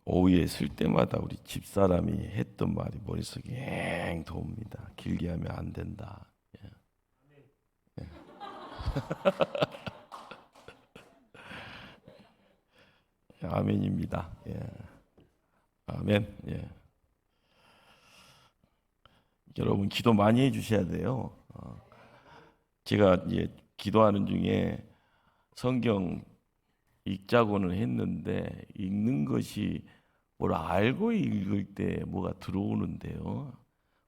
오후에 쓸 때마다 우리 집사람이 했던 말이 머릿속에 행 돕니다. 길게 하면 안 된다. 예. 예. 아멘입니다. 예. 아멘. 예. 여러분 기도 많이 해주셔야 돼요. 제가 기도하는 중에 성경 읽자고는 했는데 읽는 것이 뭘 알고 읽을 때 뭐가 들어오는데요.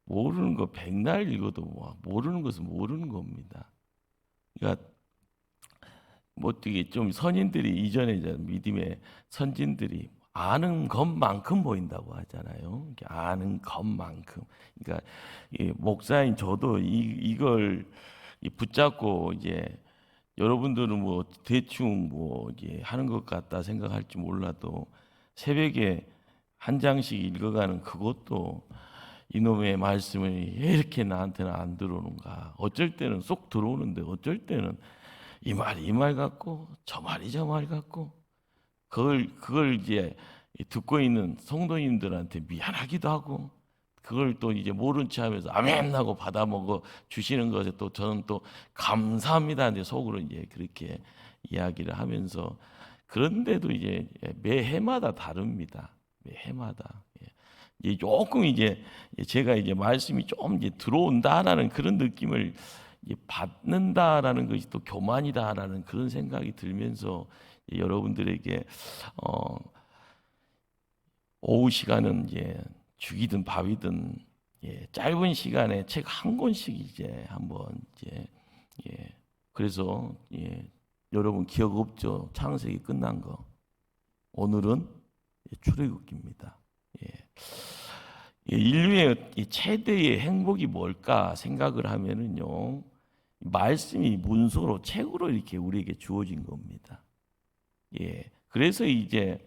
모르는 거 백날 읽어도 모르는 것은 모르는 겁니다. 그러니까 뭐 어떻게 좀 선인들이 이전에 믿음의 선진들이 아는 것만큼 보인다고 하잖아요. 아는 것만큼. 그러니까 목사인 저도 이걸 붙잡고 이제 여러분들은 뭐 대충 뭐 이제 하는 것 같다 생각할지 몰라도 새벽에 한 장씩 읽어가는 그것도 이놈의 말씀을 왜 이렇게 나한테는 안 들어오는가. 어쩔 때는 쏙 들어오는데 어쩔 때는 이 말이 이 말 같고 저 말이 저 말 같고 그걸 이제 듣고 있는 성도님들한테 미안하기도 하고 그걸 또 이제 모른 체 하면서 아멘 하고 받아 먹어 주시는 것에 또 저는 또 감사합니다. 근데 속으로 이제 그렇게 이야기를 하면서 그런데도 이제 매 해마다 다릅니다. 매 해마다. 이제 조금 이제 제가 이제 말씀이 좀 이제 들어온다라는 그런 느낌을 받는다라는 것이 또 교만이다라는 그런 생각이 들면서 여러분들에게 오후 시간은 이제 죽이든 밥이든 짧은 시간에 책 한 권씩 이제 한번 그래서 여러분 기억 없죠? 창세기 끝난 거. 오늘은 출애굽기입니다. 인류의 최대의 행복이 뭘까 생각을 하면은요, 말씀이 문서로 책으로 이렇게 우리에게 주어진 겁니다. 그래서 이제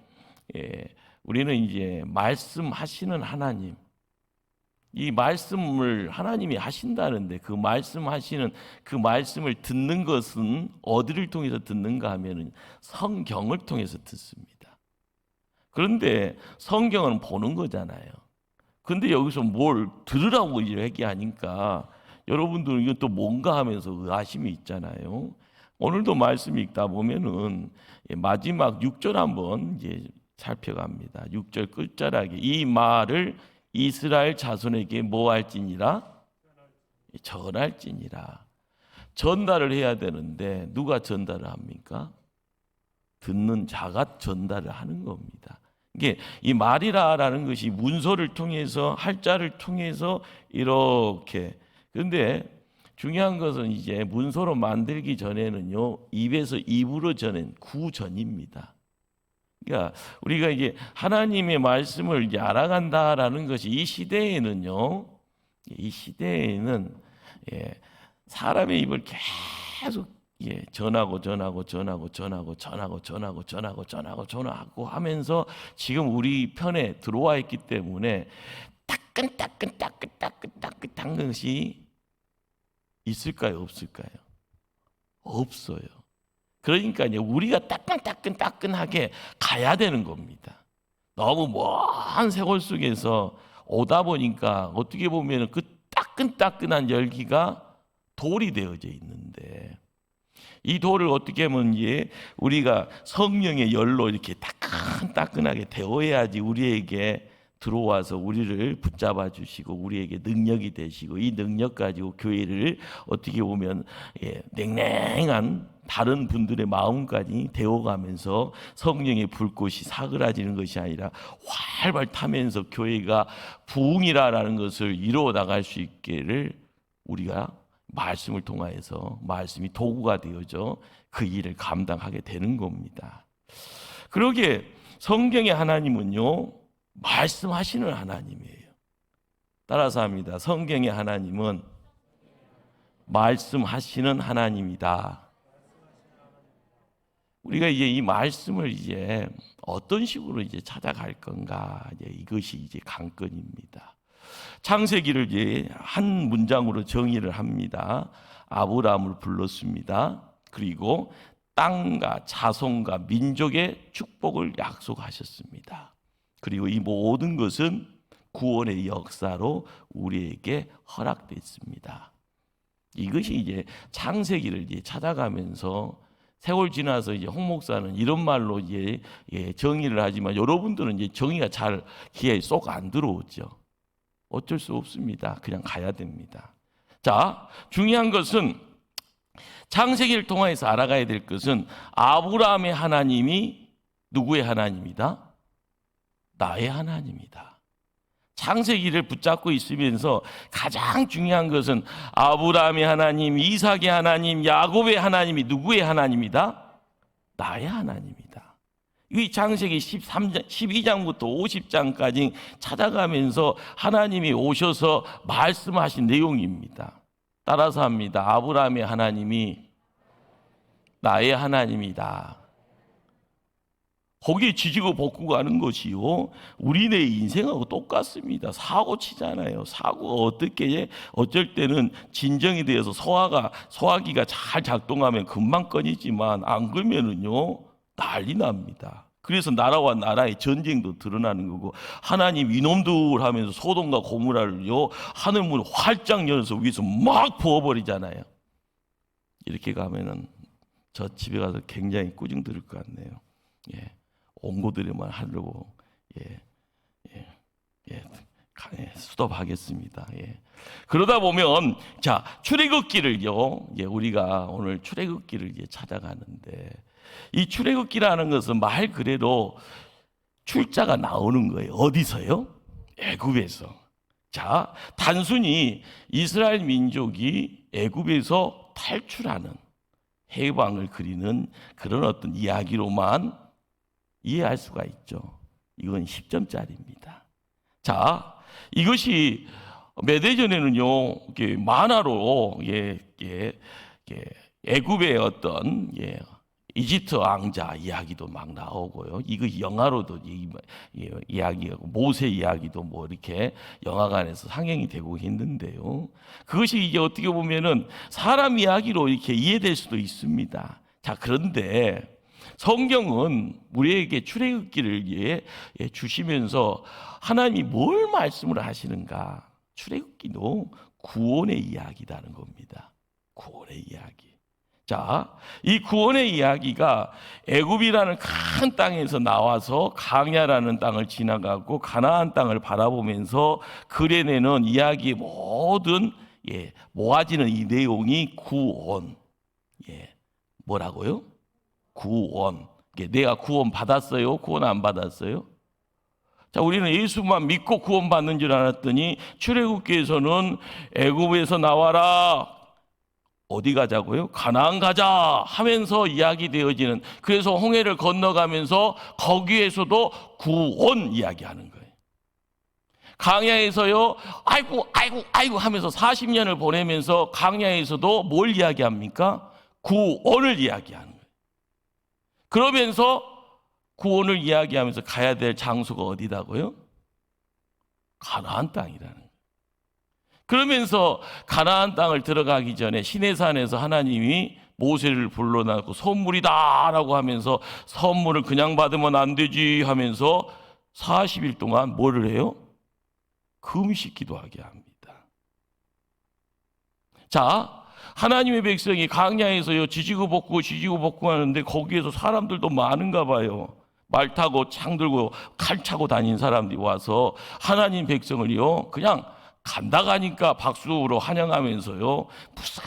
우리는 이제 말씀하시는 하나님, 이 말씀을 하나님이 하신다는데 그 말씀하시는 그 말씀을 듣는 것은 어디를 통해서 듣는가 하면은 성경을 통해서 듣습니다. 그런데 성경은 보는 거잖아요. 근데 여기서 뭘 들으라고 얘기하니까 여러분들 이건 또 뭔가 하면서 의아심이 있잖아요. 오늘도 말씀 읽다 보면은 마지막 6절 한번 이제 살펴갑니다. 6절 끝자락에 이 말을 이스라엘 자손에게 뭐 할지니라? 전할지니라. 전달을 해야 되는데 누가 전달을 합니까? 듣는 자가 전달을 하는 겁니다. 이게 이 말이라라는 것이 문서를 통해서 할자를 통해서 이렇게 그런데 중요한 것은 이제 문서로 만들기 전에는요 입에서 입으로 전한 구전입니다. 그러니까 우리가 이제 하나님의 말씀을 이제 알아간다라는 것이 이 시대에는요 이 시대에는 사람의 입을 계속 전하고 하면서 지금 우리 편에 들어와 있기 때문에 따끈한 것이 있을까요? 없을까요? 없어요. 그러니까 우리가 따끈하게 가야 되는 겁니다. 너무 먼 세월 속에서 오다 보니까 어떻게 보면 그 따끈한 열기가 돌이 되어져 있는데 이 돌을 어떻게 하면 우리가 성령의 열로 이렇게 따끈하게 데워야지 우리에게 들어와서 우리를 붙잡아 주시고 우리에게 능력이 되시고 이 능력 가지고 교회를 어떻게 보면 냉랭한 다른 분들의 마음까지 데워가면서 성령의 불꽃이 사그라지는 것이 아니라 활발 타면서 교회가 부흥이라는 것을 이루어 나갈 수 있기를 우리가 말씀을 통하여서 말씀이 도구가 되어져 그 일을 감당하게 되는 겁니다. 그러기에 성경의 하나님은요 말씀하시는 하나님이에요. 따라서 합니다. 성경의 하나님은 말씀하시는 하나님이다. 우리가 이제 이 말씀을 이제 어떤 식으로 이제 찾아갈 건가 이것이 이제 관건입니다. 창세기를 이제 한 문장으로 정의를 합니다. 아브라함을 불렀습니다. 그리고 땅과 자손과 민족의 축복을 약속하셨습니다. 그리고 이 모든 것은 구원의 역사로 우리에게 허락됐습니다. 이것이 이제 창세기를 이제 찾아가면서 세월 지나서 이제 홍 목사는 이런 말로 이제 정의를 하지만 여러분들은 이제 정의가 잘 귀에 쏙 안 들어오죠. 어쩔 수 없습니다. 그냥 가야 됩니다. 자, 중요한 것은 창세기를 통해서 알아가야 될 것은 아브라함의 하나님이 누구의 하나님이다? 나의 하나님이다. 창세기를 붙잡고 있으면서 가장 중요한 것은 아브라함의 하나님, 이삭의 하나님, 야곱의 하나님이 누구의 하나님이다? 나의 하나님이다. 이 창세기 12장부터 50장까지 찾아가면서 하나님이 오셔서 말씀하신 내용입니다. 따라서 합니다. 아브라함의 하나님이 나의 하나님이다. 거기에 지지고 볶고 가는 것이요, 우리네 인생하고 똑같습니다. 사고 치잖아요. 사고가 어떻게 어쩔 때는 진정이 되어서 소화기가 잘 작동하면 금방 꺼지지만 안 그러면은요 난리 납니다. 그래서 나라와 나라의 전쟁도 드러나는 거고, 하나님 이놈들 하면서 소돔과 고모라를요 하늘문을 활짝 열어서 위에서 막 부어버리잖아요. 이렇게 가면은 저 집에 가서 굉장히 꾸중 들을 것 같네요. 예. 온고들에만 하려고 수답하겠습니다. 그러다 보면 자, 출애굽기를요, 우리가 오늘 출애굽기를 찾아가는데, 이 출애굽기라는 것은 말 그대로 출자가 나오는 거예요. 어디서요? 애굽에서. 자, 단순히 이스라엘 민족이 애굽에서 탈출하는 해방을 그리는 그런 어떤 이야기로만 이해할 수가 있죠. 이건 10점짜리입니다. 자, 이것이 몇 해 전에는요, 만화로 애굽의 어떤 이집트 왕자 이야기도 막 나오고요. 이거 영화로도 이야기하고 모세 이야기도 뭐 이렇게 영화관에서 상영이 되고 있는데요. 그것이 이제 어떻게 보면은 사람 이야기로 이렇게 이해될 수도 있습니다. 자, 그런데 성경은 우리에게 출애굽기를 주시면서 하나님이 뭘 말씀을 하시는가? 출애굽기도 구원의 이야기라는 겁니다. 구원의 이야기. 자, 이 구원의 이야기가 애굽이라는 큰 땅에서 나와서 강야라는 땅을 지나가고 가나안 땅을 바라보면서 그려내는 이야기의 모든 모아지는 이 내용이 구원. 뭐라고요? 구원. 내가 구원 받았어요? 구원 안 받았어요? 자, 우리는 예수만 믿고 구원 받는 줄 알았더니 출애굽기에서는 애굽에서 나와라. 어디 가자고요? 가나안 가자 하면서 이야기되어지는, 그래서 홍해를 건너가면서 거기에서도 구원 이야기하는 거예요. 강야에서요, 아이고 하면서 40년을 보내면서 강야에서도 뭘 이야기합니까? 구원을 이야기하는 거예요. 그러면서 구원을 이야기하면서 가야 될 장소가 어디다고요? 가나안 땅이라는 거예요. 그러면서 가나안 땅을 들어가기 전에 시내산에서 하나님이 모세를 불러놓고 선물이다라고 하면서 선물을 그냥 받으면 안 되지 하면서 40일 동안 뭐를 해요? 금식 기도하게 합니다. 자, 하나님의 백성이 강야에서요 지지고 볶고 하는데 거기에서 사람들도 많은가 봐요. 말 타고 창 들고 칼 차고 다니는 사람들이 와서 하나님 백성을요 그냥 간다 가니까 박수로 환영하면서요 무슨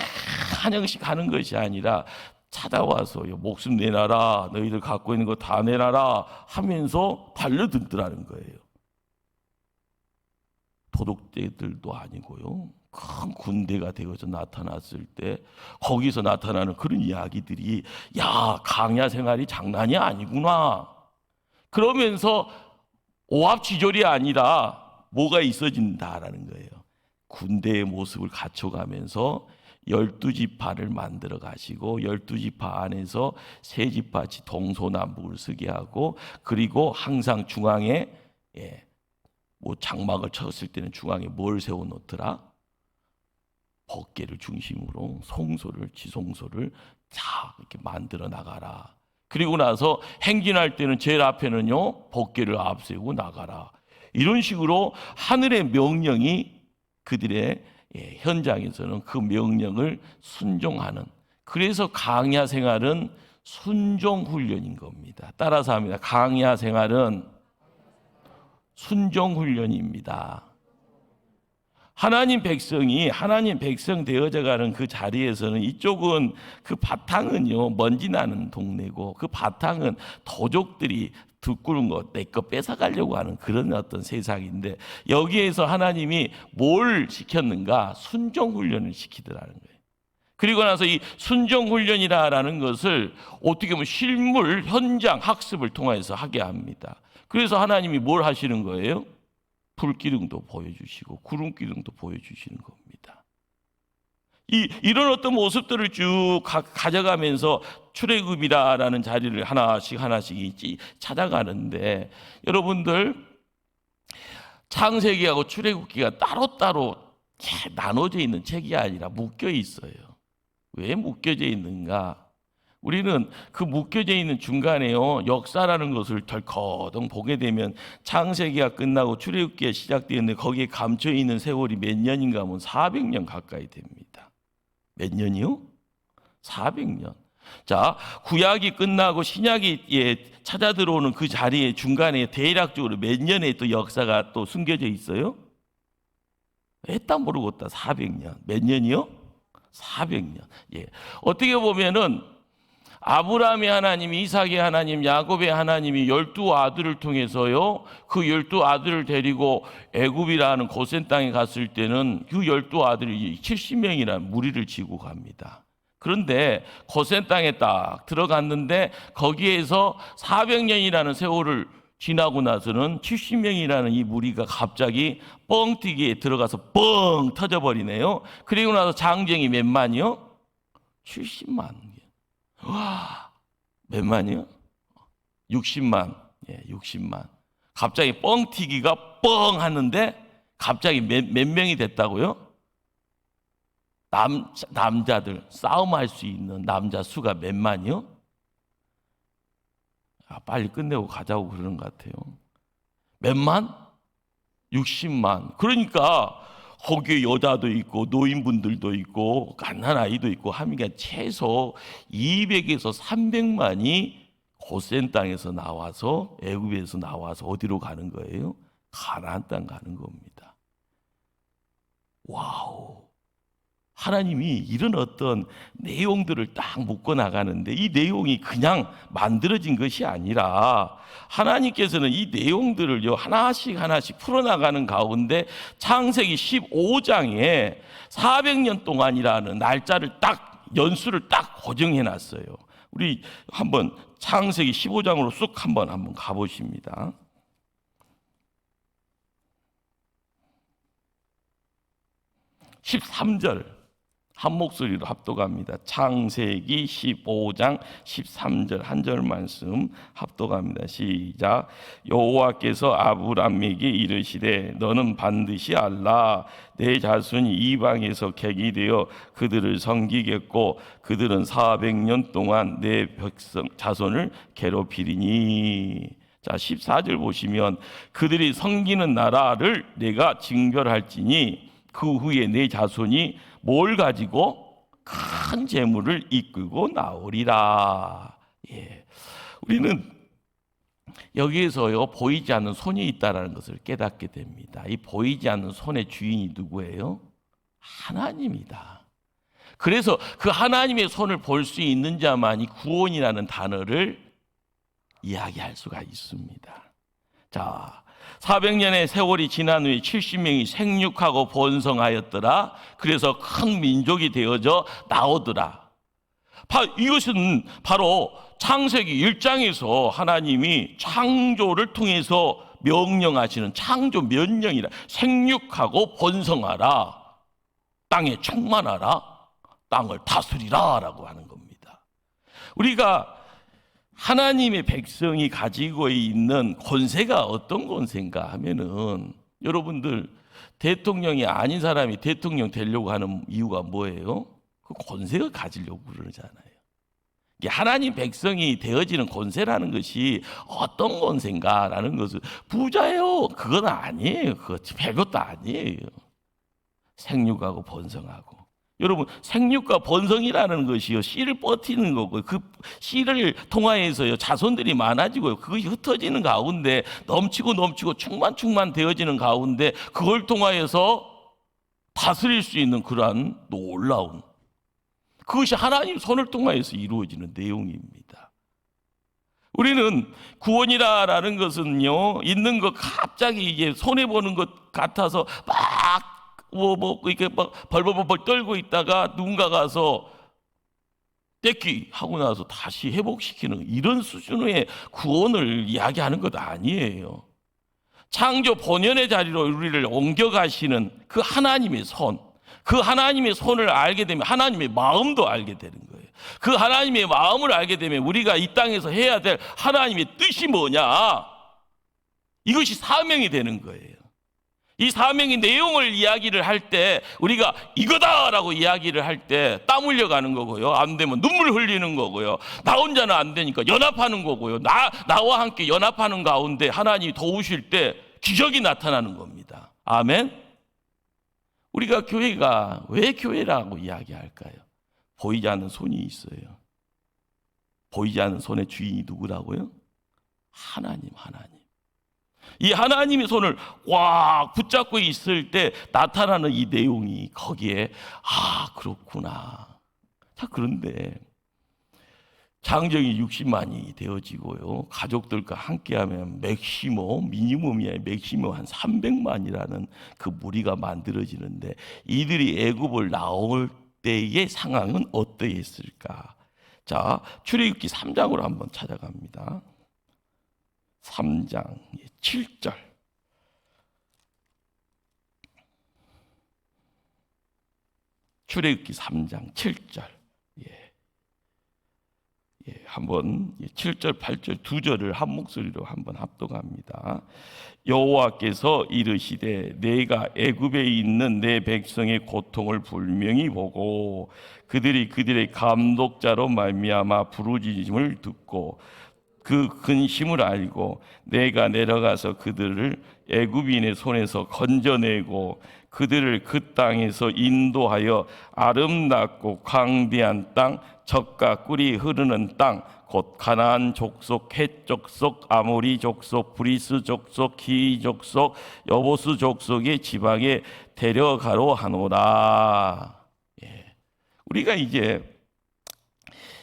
환영식 하는 것이 아니라 찾아와서요 목숨 내놔라, 너희들 갖고 있는 거 다 내놔라 하면서 달려들더라는 거예요. 도둑들도 아니고요, 큰 군대가 되어서 나타났을 때 거기서 나타나는 그런 이야기들이, 야, 강야 생활이 장난이 아니구나. 그러면서 오합지졸이 아니라 뭐가 있어진다라는 거예요. 군대의 모습을 갖춰가면서 12지파를 만들어 가시고 12지파 안에서 세 지파치 동서남북을 쓰게 하고, 그리고 항상 중앙에 뭐 장막을 쳤을 때는 중앙에 뭘 세워 놓더라? 법궤를 중심으로 송소를, 지송소를 다 이렇게 만들어 나가라. 그리고 나서 행진할 때는 제일 앞에는요, 법궤를 앞세우고 나가라. 이런 식으로 하늘의 명령이 그들의 현장에서는 그 명령을 순종하는, 그래서 강야 생활은 순종 훈련인 겁니다. 따라서 합니다. 강야 생활은 순종 훈련입니다. 하나님 백성 되어져 가는 그 자리에서는 이쪽은 그 바탕은요, 먼지 나는 동네고, 그 바탕은 도적들이 득구른 거, 내 거 뺏어가려고 하는 그런 어떤 세상인데, 여기에서 하나님이 뭘 시켰는가? 순종 훈련을 시키더라는 거예요. 그리고 나서 이 순종 훈련이라는 것을 어떻게 보면 실물 현장 학습을 통해서 하게 합니다. 그래서 하나님이 뭘 하시는 거예요? 불기둥도 보여주시고 구름기둥도 보여주시는 겁니다. 이런 어떤 모습들을 쭉 가져가면서 출애굽이라는 자리를 하나씩 찾아가는데, 여러분들 창세기하고 출애굽기가 따로따로 나눠져 있는 책이 아니라 묶여 있어요. 왜 묶여져 있는가? 우리는 그 묶여져 있는 중간에요, 역사라는 것을 덜커덩 보게 되면 창세기가 끝나고 출애굽기가 시작되었는데 거기에 감춰 있는 세월이 몇 년인가 하면 400년 가까이 됩니다. 몇 년이요? 400년. 자, 구약이 끝나고 신약이 찾아 들어오는 그 자리에 중간에 대략적으로 몇 년의 또 역사가 또 숨겨져 있어요? 했다 모르겠다. 400년. 몇 년이요? 400년. 어떻게 보면은 아브라함의 하나님, 이삭의 하나님, 야곱의 하나님이 12아들을 통해서요, 그 12아들을 데리고 애굽이라는 고센 땅에 갔을 때는 그 12아들이 70명이라는 무리를 지고 갑니다. 그런데 고센 땅에 딱 들어갔는데 거기에서 400년이라는 세월을 지나고 나서는 70명이라는 이 무리가 갑자기 뻥튀기에 들어가서 뻥 터져버리네요. 그리고 나서 장정이 몇 만이요? 70만. 와, 몇 만이요? 60만. 60만. 갑자기 뻥튀기가 뻥 하는데 갑자기 몇 명이 됐다고요? 남자들, 싸움할 수 있는 남자 수가 몇 만이요? 빨리 끝내고 가자고 그러는 것 같아요. 몇 만? 60만. 그러니까 거기에 여자도 있고 노인분들도 있고 갓난 아이도 있고 하니까 최소 200에서 300만이 고센 땅에서 나와서, 애굽에서 나와서 어디로 가는 거예요? 가나안 땅 가는 겁니다. 와우. 하나님이 이런 어떤 내용들을 딱 묶어 나가는데, 이 내용이 그냥 만들어진 것이 아니라 하나님께서는 이 내용들을요, 하나씩 풀어나가는 가운데 창세기 15장에 400년 동안이라는 날짜를 딱, 연수를 딱 고정해 놨어요. 우리 한번 창세기 15장으로 쑥 한번 가보십니다. 13절 한 목소리로 합독합니다. 창세기 15장 13절 한 절 말씀 합독합니다. 시작. 여호와께서 아브람에게 이르시되 너는 반드시 알라. 내 자손이 이방에서 객이 되어 그들을 섬기겠고 그들은 400년 동안 내 백성 자손을 괴롭히리니. 자, 14절 보시면 그들이 섬기는 나라를 내가 징별할지니 그 후에 내 자손이 뭘 가지고 큰 재물을 이끌고 나오리라. 우리는 여기에서요, 보이지 않는 손이 있다는 것을 깨닫게 됩니다. 이 보이지 않는 손의 주인이 누구예요? 하나님이다. 그래서 그 하나님의 손을 볼 수 있는 자만이 구원이라는 단어를 이야기할 수가 있습니다. 자, 400년의 세월이 지난 후에 70명이 생육하고 번성하였더라. 그래서 큰 민족이 되어져 나오더라. 이것은 바로 창세기 1장에서 하나님이 창조를 통해서 명령하시는 창조 명령이라. 생육하고 번성하라, 땅에 충만하라, 땅을 다스리라 라고 하는 겁니다. 우리가 하나님의 백성이 가지고 있는 권세가 어떤 권세인가 하면은, 여러분들 대통령이 아닌 사람이 대통령 되려고 하는 이유가 뭐예요? 그 권세가 가지려고 그러잖아요. 하나님 백성이 되어지는 권세라는 것이 어떤 권세인가라는 것은 부자예요. 그건 아니에요. 그거 별것도 아니에요. 생육하고 번성하고. 여러분, 생육과 번성이라는 것이요, 씨를 버티는 거고, 그 씨를 통하여서요 자손들이 많아지고요, 그것이 흩어지는 가운데 넘치고 충만 되어지는 가운데 그걸 통하여서 다스릴 수 있는 그러한 놀라운, 그것이 하나님 손을 통하여서 이루어지는 내용입니다. 우리는 구원이라는 것은요, 있는 것 갑자기 이제 손해 보는 것 같아서 이렇게 벌벌 떨고 있다가 누군가 가서 떼기 하고 나서 다시 회복시키는 이런 수준의 구원을 이야기하는 것 아니에요. 창조 본연의 자리로 우리를 옮겨가시는 그 하나님의 손, 그 하나님의 손을 알게 되면 하나님의 마음도 알게 되는 거예요. 그 하나님의 마음을 알게 되면 우리가 이 땅에서 해야 될 하나님의 뜻이 뭐냐, 이것이 사명이 되는 거예요. 이 사명의 내용을 이야기를 할 때 우리가 이거다라고 이야기를 할 때 땀 흘려가는 거고요, 안 되면 눈물 흘리는 거고요, 나 혼자는 안 되니까 연합하는 거고요, 나와 함께 연합하는 가운데 하나님이 도우실 때 기적이 나타나는 겁니다. 아멘. 우리가 교회가 왜 교회라고 이야기할까요? 보이지 않는 손이 있어요. 보이지 않는 손의 주인이 누구라고요? 하나님. 이 하나님의 손을 꽉 붙잡고 있을 때 나타나는 이 내용이 거기에 그렇구나. 자, 그런데 장정이 60만이 되어지고요, 가족들과 함께하면 미니멈이 아니라 맥시멈 한 300만이라는 그 무리가 만들어지는데, 이들이 애굽을 나올 때의 상황은 어떠했을까? 자, 출애굽기 3장으로 한번 찾아갑니다. 3장 7절. 출애굽기 3장 7절. 한번 7절, 8절 두 절을 한 목소리로 한번 합독합니다. 여호와께서 이르시되 내가 애굽에 있는 내 백성의 고통을 분명히 보고 그들의 감독자로 말미암아 부르짖음을 듣고 그 근심을 알고 내가 내려가서 그들을 애굽인의 손에서 건져내고 그들을 그 땅에서 인도하여 아름답고 광대한 땅, 젖과 꿀이 흐르는 땅, 곧 가나안 족속, 헷 족속, 아모리 족속, 브리스 족속, 히 족속, 여보스 족속의 지방에 데려가로 하노라. 우리가 이제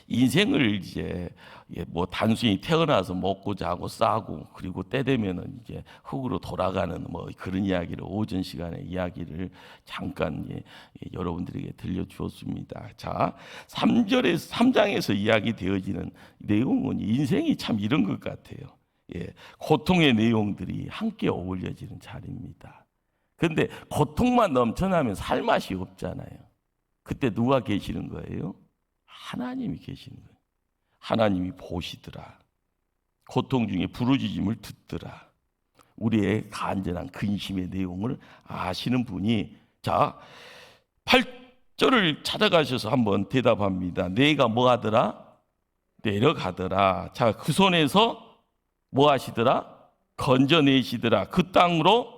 인생을 이제 단순히 태어나서 먹고 자고 싸고 그리고 때 되면은 이제 흙으로 돌아가는 그런 이야기를 오전 시간에 이야기를 잠깐 여러분들에게 들려주었습니다. 자, 3장에서 이야기되어지는 내용은 인생이 참 이런 것 같아요. 고통의 내용들이 함께 어울려지는 자리입니다. 그런데 고통만 넘쳐나면 살 맛이 없잖아요. 그때 누가 계시는 거예요? 하나님이 계시는 거예요. 하나님이 보시더라. 고통 중에 부르짖음을 듣더라. 우리의 간절한 근심의 내용을 아시는 분이, 자, 8절을 찾아가셔서 한번 대답합니다. 내가 뭐 하더라? 내려가더라. 자, 그 손에서 뭐 하시더라? 건져내시더라. 그 땅으로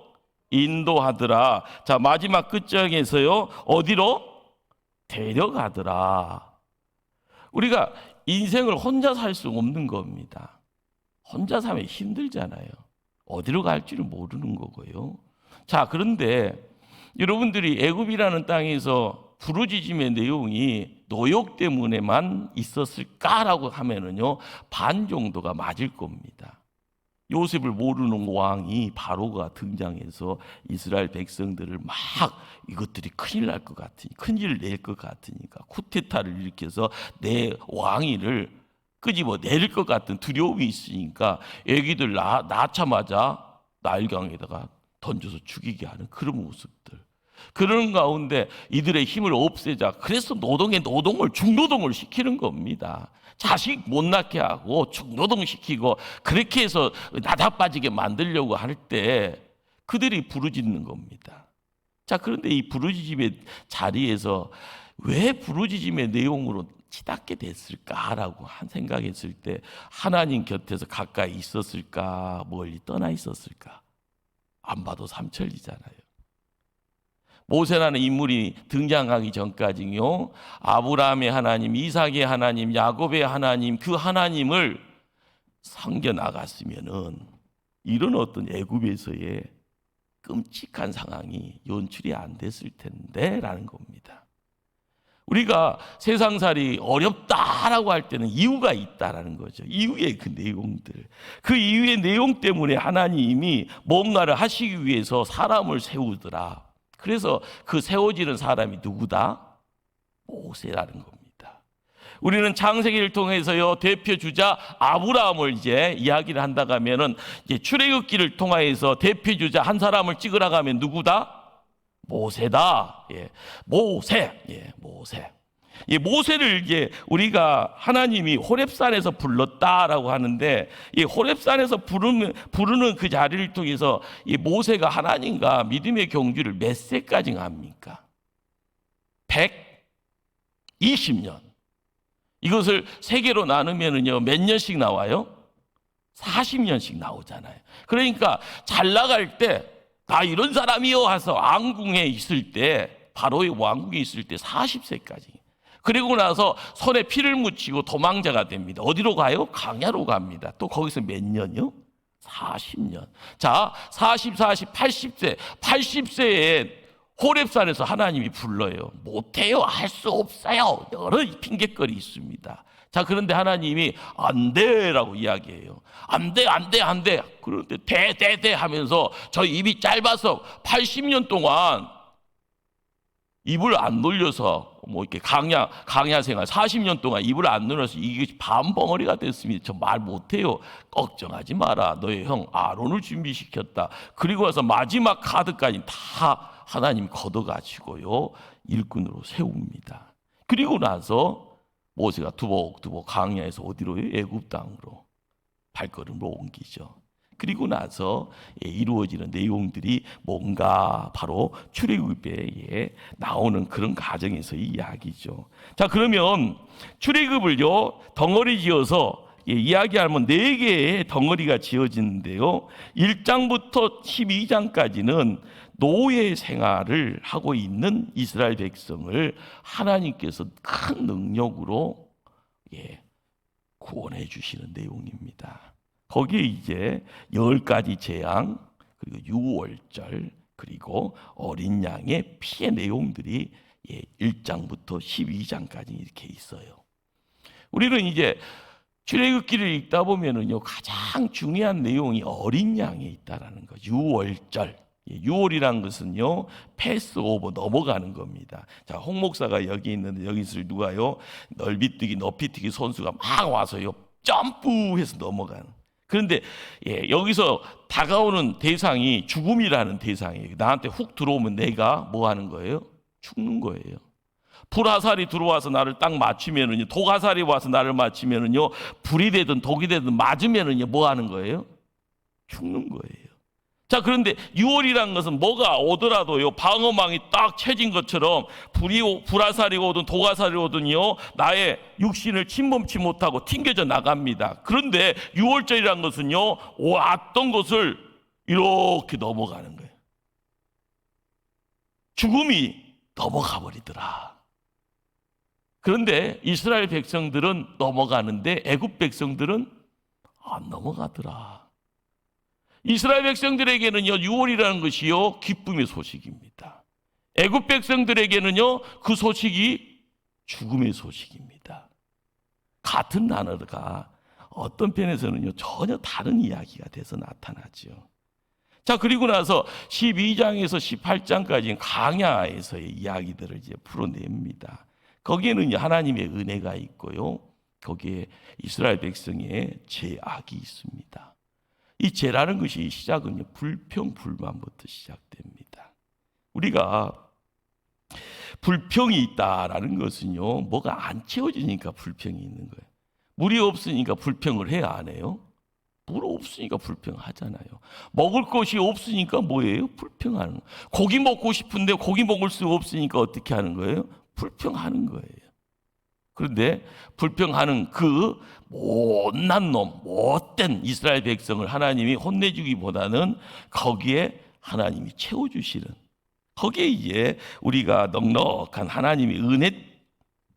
인도하더라. 자, 마지막 끝장에서요, 어디로? 데려가더라. 우리가 인생을 혼자 살 수 없는 겁니다. 혼자 살면 힘들잖아요. 어디로 갈지를 모르는 거고요. 자, 그런데 여러분들이 애굽이라는 땅에서 부르짖음의 내용이 노역 때문에만 있었을까라고 하면은요, 반 정도가 맞을 겁니다. 요셉을 모르는 왕이 바로가 등장해서 이스라엘 백성들을 막 이것들이 큰일 날 것 같으니, 큰일을 낼 것 같으니까 쿠데타를 일으켜서 내 왕위를 끄집어 낼 것 같은 두려움이 있으니까 애기들 낳자마자 나일강에다가 던져서 죽이게 하는 그런 모습들. 그런 가운데 이들의 힘을 없애자. 그래서 노동을 중노동을 시키는 겁니다. 자식 못 낳게 하고 중노동시키고 그렇게 해서 나다빠지게 만들려고 할 때 그들이 부르짖는 겁니다. 자, 그런데 이 부르짖음의 자리에서 왜 부르짖음의 내용으로 치닫게 됐을까라고 한 생각했을 때 하나님 곁에서 가까이 있었을까, 멀리 떠나 있었을까? 안 봐도 삼천리잖아요. 모세라는 인물이 등장하기 전까지요, 아브라함의 하나님, 이삭의 하나님, 야곱의 하나님, 그 하나님을 섬겨 나갔으면은 이런 어떤 애굽에서의 끔찍한 상황이 연출이 안 됐을 텐데라는 겁니다. 우리가 세상살이 어렵다라고 할 때는 이유가 있다라는 거죠. 이유의 그 내용들, 그 이유의 내용 때문에 하나님이 뭔가를 하시기 위해서 사람을 세우더라. 그래서 그 세워지는 사람이 누구다? 모세라는 겁니다. 우리는 창세기를 통해서요, 대표 주자 아브라함을 이제 이야기를 한다고 하면은, 이제 출애굽기를 통해서 대표 주자 한 사람을 찍으라고 하면 누구다? 모세다. 예, 모세. 예, 모세. 이 모세를 이제 우리가 하나님이 호렙산에서 불렀다라고 하는데, 이 호렙산에서 부르는 그 자리를 통해서 이 모세가 하나님과 믿음의 경주를 몇 세까지 합니까? 120년. 이것을 세 개로 나누면은요, 몇 년씩 나와요? 40년씩 나오잖아요. 그러니까 잘 나갈 때 나 이런 사람이요 해서 왕궁에 있을 때, 바로의 왕궁에 있을 때 40세까지. 그리고 나서 손에 피를 묻히고 도망자가 됩니다. 어디로 가요? 광야로 갑니다. 또 거기서 몇 년이요? 40년. 자, 40, 80세. 80세에 호렙산에서 하나님이 불러요. 못해요. 할 수 없어요. 여러 핑계거리 있습니다. 자, 그런데 하나님이 안 돼라고 이야기해요. 안 돼, 안 돼, 안 돼. 그런데 돼 하면서 저 입이 짧아서 80년 동안 입을 안 놀려서 뭐 이렇게 강야 생활 40년 동안 입을 안 놀려서 이게 반벙어리가 됐습니다. 저 말 못해요. 걱정하지 마라. 너의 형 아론을 준비시켰다. 그리고 와서 마지막 카드까지 다 하나님 걷어가지고요, 일꾼으로 세웁니다. 그리고 나서 모세가 두복두복 광야에서 어디로요? 애굽 땅으로 발걸음을 옮기죠. 그리고 나서 이루어지는 내용들이 뭔가 바로 출애굽에 나오는 그런 과정에서의 이야기죠. 자, 그러면 출애굽을요, 덩어리 지어서 이야기하면 4개의 덩어리가 지어지는데요, 1장부터 12장까지는 노예 생활을 하고 있는 이스라엘 백성을 하나님께서 큰 능력으로 구원해 주시는 내용입니다. 거기에 이제 10가지 재앙, 그리고 유월절, 그리고 어린 양의 피의 내용들이 1장부터 12장까지 이렇게 있어요. 우리는 이제 출애굽기를 읽다 보면은요, 가장 중요한 내용이 어린 양에 있다라는 거. 유월절. 유월이라는 것은요, 패스오버, 넘어가는 겁니다. 자, 홍 목사가 여기 있는데, 여기서 누가요, 넓이뛰기, 높이뛰기 선수가 막 와서요, 점프해서 넘어가는. 그런데 여기서 다가오는 대상이 죽음이라는 대상이에요. 나한테 훅 들어오면 내가 뭐 하는 거예요? 죽는 거예요. 불화살이 들어와서 나를 딱 맞추면은요, 독화살이 와서 나를 맞추면은요, 불이 되든 독이 되든 맞으면은요, 뭐 하는 거예요? 죽는 거예요. 자, 그런데 유월이라는 것은 뭐가 오더라도요, 방어망이 딱 쳐진 것처럼 불화살이 오든 독화살이 오든요, 나의 육신을 침범치 못하고 튕겨져 나갑니다. 그런데 유월절이라는 것은요, 왔던 것을 이렇게 넘어가는 거예요. 죽음이 넘어가 버리더라. 그런데 이스라엘 백성들은 넘어가는데 애굽 백성들은 안 넘어가더라. 이스라엘 백성들에게는요, 유월이라는 것이요, 기쁨의 소식입니다. 애굽 백성들에게는요, 그 소식이 죽음의 소식입니다. 같은 단어가 어떤 편에서는요, 전혀 다른 이야기가 돼서 나타나죠. 자, 그리고 나서 12장에서 18장까지는 광야에서의 이야기들을 이제 풀어냅니다. 거기에는 하나님의 은혜가 있고요, 거기에 이스라엘 백성의 죄악이 있습니다. 이 죄라는 것이 시작은 불평불만부터 시작됩니다. 우리가 불평이 있다라는 것은요, 뭐가 안 채워지니까 불평이 있는 거예요. 물이 없으니까 불평을 해야 안 해요? 물 없으니까 불평하잖아요. 먹을 것이 없으니까 뭐예요? 불평하는 거예요. 고기 먹고 싶은데 고기 먹을 수 없으니까 어떻게 하는 거예요? 불평하는 거예요. 그런데 불평하는 그 못난 놈, 못된 이스라엘 백성을 하나님이 혼내주기보다는 거기에 하나님이 채워주시는, 거기에 이제 우리가 넉넉한 하나님의 은혜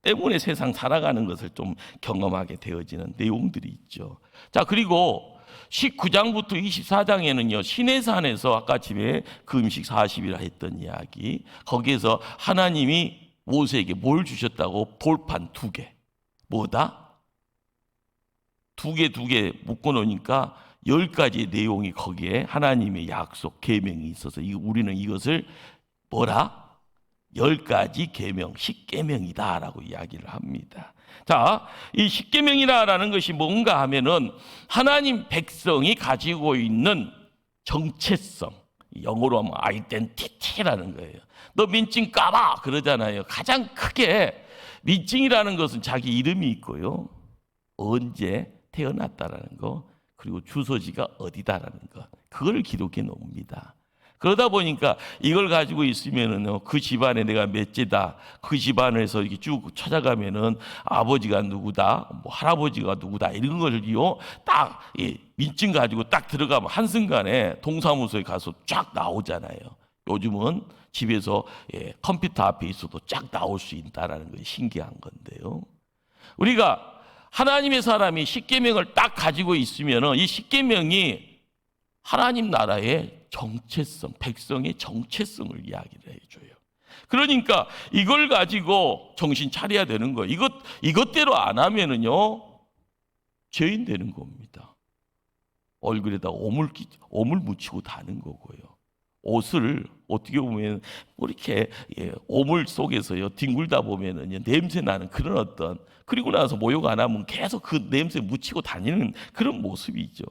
때문에 세상 살아가는 것을 좀 경험하게 되어지는 내용들이 있죠. 자, 그리고 19장부터 24장에는요, 시내산에서 아까 집에 금식 40일 했던 이야기, 거기에서 하나님이 모세에게 뭘 주셨다고? 돌판 2개. 뭐다? 2개 묶어 놓으니까 10가지의 내용이 거기에 하나님의 약속, 계명이 있어서 우리는 이것을 뭐라? 10가지 계명, 10계명이다라고 이야기를 합니다. 자, 이 10계명이라는 것이 뭔가 하면은 하나님 백성이 가지고 있는 정체성, 영어로 하면 아이덴티티라는 거예요. 너 민증 까봐 그러잖아요. 가장 크게 민증이라는 것은 자기 이름이 있고요, 언제 태어났다라는 거, 그리고 주소지가 어디다라는 거, 그걸 기록해 놓습니다. 그러다 보니까 이걸 가지고 있으면은 그 집안에 내가 몇째다, 그 집안에서 이렇게 쭉 찾아가면은 아버지가 누구다, 뭐 할아버지가 누구다, 이런 걸요 딱 민증 가지고 딱 들어가면 한순간에 동사무소에 가서 쫙 나오잖아요. 요즘은 집에서 컴퓨터 앞에 있어도 쫙 나올 수 있다라는 것이 신기한 건데요. 우리가 하나님의 사람이 십계명을 딱 가지고 있으면은 이 십계명이 하나님 나라의 정체성, 백성의 정체성을 이야기를 해줘요. 그러니까 이걸 가지고 정신 차려야 되는 거예요. 이것대로 안 하면은요, 죄인 되는 겁니다. 얼굴에다 오물 묻히고 다는 거고요. 옷을 어떻게 보면 이렇게 오물 속에서요 뒹굴다 보면은요 냄새 나는 그런 어떤, 그리고 나서 모욕 안 하면 계속 그 냄새 묻히고 다니는 그런 모습이죠.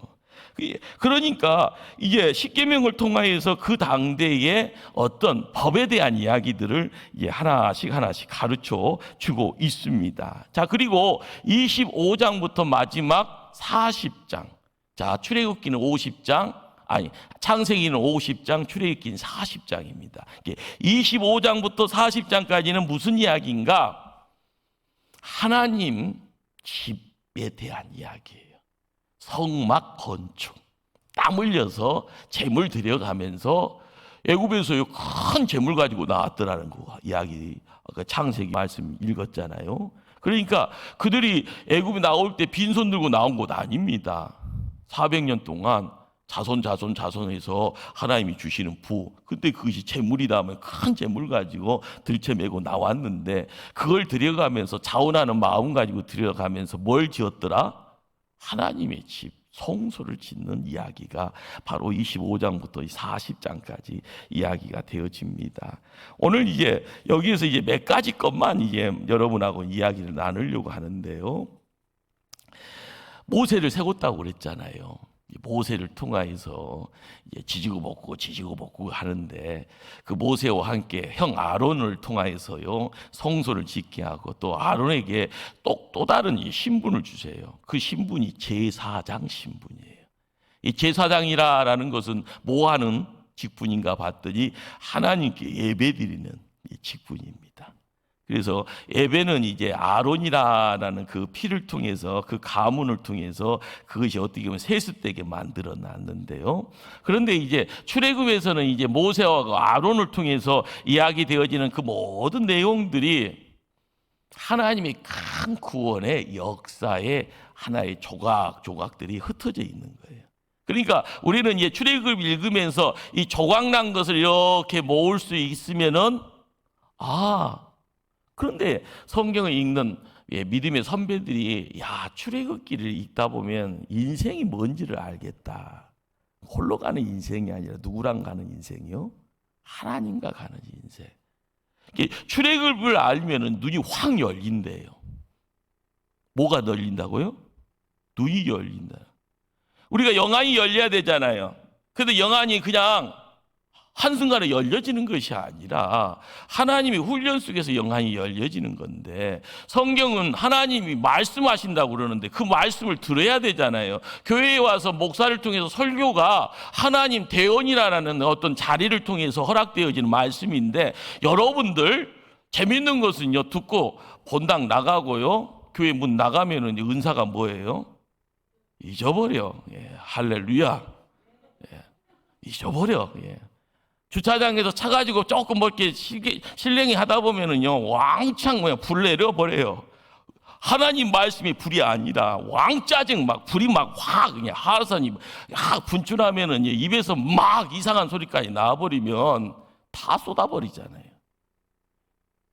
그러니까 이제 십계명을 통하여서 그 당대의 어떤 법에 대한 이야기들을 이제 하나씩 가르쳐 주고 있습니다. 자, 그리고 25장부터 마지막 40장. 자, 출애굽기는 50장, 창세기는 50장, 출애굽기는 40장입니다. 25장부터 40장까지는 무슨 이야기인가? 하나님 집에 대한 이야기예요. 성막 건축, 땀 흘려서 재물 들여가면서 애굽에서 큰 재물 가지고 나왔더라는 거 이야기, 아까 창세기 말씀 읽었잖아요. 그러니까 그들이 애굽에 나올 때 빈손 들고 나온 것 아닙니다. 400년 동안 자손해서 하나님이 주시는 부, 그때 그것이 재물이다 하면 큰 재물 가지고 들쳐매고 나왔는데, 그걸 들여가면서 자원하는 마음 가지고 들여가면서 뭘 지었더라? 하나님의 집, 성소를 짓는 이야기가 바로 25장부터 40장까지 이야기가 되어집니다. 오늘 이제 여기에서 이제 몇 가지 것만 이제 여러분하고 이야기를 나누려고 하는데요. 모세를 세웠다고 그랬잖아요. 모세를 통하여서 지지고 볶고 하는데, 그 모세와 함께 형 아론을 통하여서요 성소를 짓게 하고, 또 아론에게 또 다른 신분을 주세요. 그 신분이 제사장 신분이에요. 이 제사장이라는 것은 뭐 하는 직분인가 봤더니 하나님께 예배드리는 직분입니다. 그래서 예배는 이제 아론이라는 그 피를 통해서, 그 가문을 통해서 그것이 어떻게 보면 세습되게 만들어 놨는데요. 그런데 이제 출애굽에서는 이제 모세와 아론을 통해서 이야기되어지는 그 모든 내용들이 하나님의 큰 구원의 역사의 하나의 조각들이 흩어져 있는 거예요. 그러니까 우리는 이제 출애굽을 읽으면서 이 조각난 것을 이렇게 모을 수 있으면은, 그런데 성경을 읽는 믿음의 선배들이 출애굽기를 읽다 보면 인생이 뭔지를 알겠다. 홀로 가는 인생이 아니라 누구랑 가는 인생이요? 하나님과 가는 인생. 출애굽을 알면은 눈이 확 열린대요. 뭐가 열린다고요? 눈이 열린다. 우리가 영안이 열려야 되잖아요. 근데 영안이 그냥 한순간에 열려지는 것이 아니라 하나님의 훈련 속에서 영안이 열려지는 건데, 성경은 하나님이 말씀하신다고 그러는데 그 말씀을 들어야 되잖아요. 교회에 와서 목사를 통해서 설교가 하나님 대언이라는 어떤 자리를 통해서 허락되어지는 말씀인데, 여러분들 재밌는 것은요, 듣고 본당 나가고요, 교회 문 나가면은 은사가 뭐예요? 잊어버려. 예, 할렐루야. 예, 잊어버려. 예. 주차장에서 차 가지고 조금 뭐 이렇게 실랭이 하다 보면은요, 왕창 불 내려버려요. 하나님 말씀이 불이 아니라 왕짜증 막 불이 막 확 그냥 하산이 막 분출하면은 입에서 막 이상한 소리까지 나와버리면 다 쏟아버리잖아요.